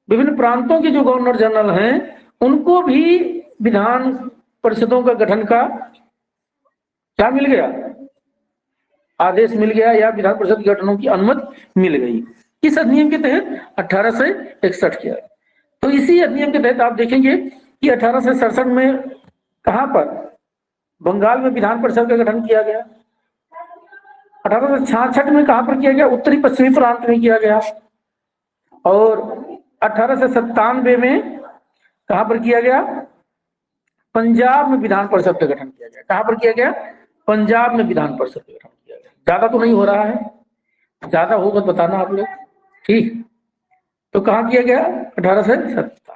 [SPEAKER 1] विभिन्न प्रांतों के जो गवर्नर जनरल हैं, उनको भी विधान परिषदों का गठन का क्या मिल गया? आदेश मिल गया या विधान परिषद गठनों की अनुमति मिल गई। किस अधिनियम के तहत? 1861 के। तो इसी अधिनियम के तहत आप देखेंगे कि 1867 में कहां पर? बंगाल में विधान परिषद का गठन किया गया। 1866 में कहां पर किया गया? उत्तरी पश्चिमी प्रांत में किया गया। और 1897 में कहां पर किया गया? पंजाब में विधान परिषद का गठन किया गया। कहां पर किया गया? पंजाब में विधान परिषद का गठन किया गया। ज्यादा तो नहीं हो रहा है, ज्यादा होगा तो बताना आप लोग। ठीक, तो कहां किया गया? 1897।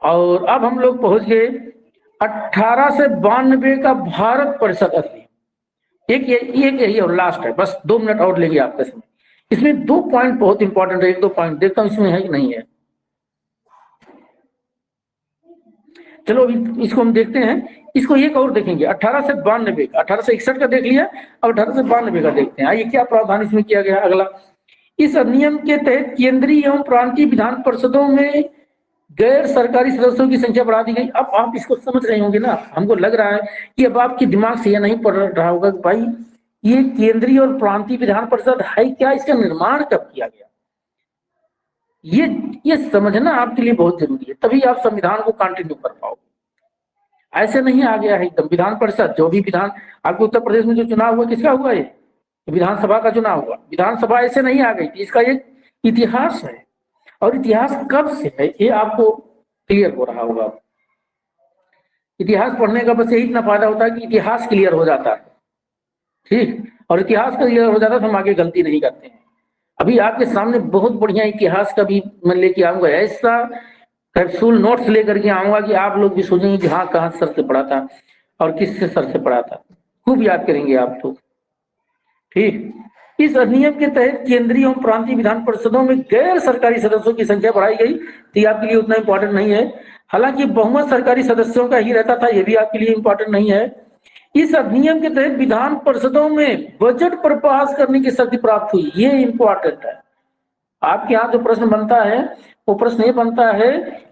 [SPEAKER 1] और अब हम लोग पहुंच गए 1892 का भारत परिषद अधिनियम। एक यही और लास्ट है, बस 2 मिनट और लेंगे आपके समय। इसमें 2 पॉइंट बहुत इंपॉर्टेंट है, 1-2 पॉइंट देखता हूं इसमें है कि नहीं है। चलो अभी इसको हम देखते हैं, इसको एक और देखेंगे 1892 का। 1861 का देख लिया, अब 1892 का देखते हैं। आइए क्या प्रावधान इसमें किया गया। अगला, इस अधिनियम के तहत केंद्रीय एवं प्रांतीय विधान परिषदों में गैर सरकारी सदस्यों की संख्या बढ़ा दी गई। अब आप इसको समझ रहे होंगे ना, हमको लग रहा है कि अब आपके दिमाग से यह नहीं पड़ रहा होगा कि भाई ये केंद्रीय और प्रांतीय विधान परिषद है क्या, इसका निर्माण कब किया गया। ये समझना आपके लिए बहुत जरूरी है, तभी आप संविधान को कंटिन्यू कर पाओगे। ऐसे नहीं आ गया है एकदम। विधान परिषद जो भी विधान आपके उत्तर प्रदेश में जो चुनाव हुआ, किसका हुआ? ये विधानसभा का चुनाव हुआ। विधानसभा ऐसे नहीं आ गई थी, इसका एक इतिहास है और इतिहास कब से है ये आपको क्लियर हो रहा होगा। इतिहास पढ़ने का बस यही इतना फायदा होता है कि इतिहास क्लियर हो जाता है। ठीक, और इतिहास क्लियर हो जाता है तो हम आगे गलती नहीं करते हैं। अभी आपके सामने बहुत बढ़िया इतिहास का भी मैं लेके आऊंगा, ऐसा कैप्सूल नोट्स लेकर के आऊंगा कि आप लोग भी सोचेंगे कि हाँ कहाँ सर से पढ़ा था और किससे सर से पढ़ा था, खूब याद करेंगे आप तो। ठीक, इस अधिनियम के तहत केंद्रीय एवं प्रांतीय विधान परिषदों में गैर सरकारी सदस्यों की संख्या बढ़ाई गई। तो ये आपके लिए उतना इंपॉर्टेंट नहीं है, हालांकि बहुमत सरकारी सदस्यों का ही रहता था, ये भी आपके लिए इंपॉर्टेंट नहीं है। इस अधिनियम के तहत विधान परिषदों में बजट पर पास करने की शक्ति प्राप्त हुई, ये इंपॉर्टेंट है। आपके यहाँ जो प्रश्न बनता है वो प्रश्न ये बनता है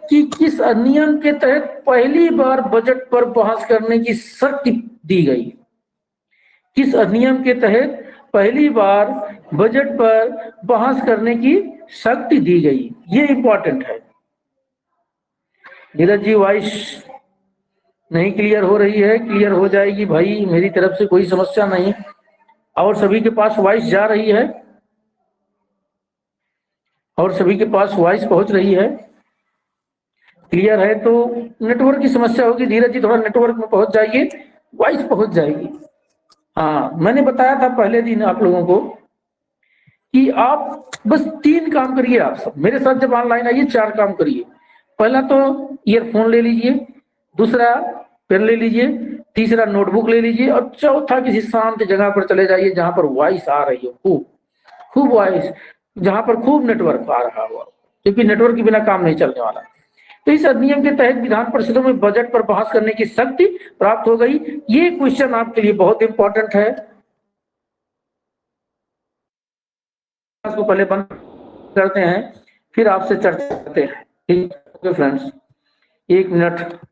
[SPEAKER 1] कि किस अधिनियम के तहत पहली बार बजट पर बहस करने की शक्ति दी गई। किस अधिनियम के तहत पहली बार बजट पर बहस करने की शक्ति दी गई, ये इंपॉर्टेंट है। नीरज जी वॉइस नहीं क्लियर हो रही है, क्लियर हो जाएगी भाई, मेरी तरफ से कोई समस्या नहीं। और सभी के पास वॉइस जा रही है? और सभी के पास वॉइस पहुंच रही है, क्लियर है? तो नेटवर्क की समस्या होगी, धीरज जी थोड़ा नेटवर्क में पहुंच जाइए, वॉइस पहुंच जाएगी। हाँ, मैंने बताया था पहले दिन आप लोगों को कि आप बस 3 काम करिए। आप सब मेरे साथ जब ऑनलाइन आइए 4 काम करिए। पहला तो ईयरफोन ले लीजिए, दूसरा पेन ले लीजिए, तीसरा नोटबुक ले लीजिए और चौथा किसी शांत जगह पर चले जाइए जहां पर वॉइस आ रही हो, खूब खूब वॉइस, जहां पर खूब नेटवर्क आ रहा हो, क्योंकि नेटवर्क के बिना काम नहीं चलने वाला। तो इस अधिनियम के तहत विधान परिषदों में बजट पर बहस करने की शक्ति प्राप्त हो गई। ये क्वेश्चन आपके लिए बहुत इंपॉर्टेंट है। को पहले बंद करते हैं, फिर आपसे चर्चा करते हैं। ठीक है फ्रेंड्स, 1 मिनट।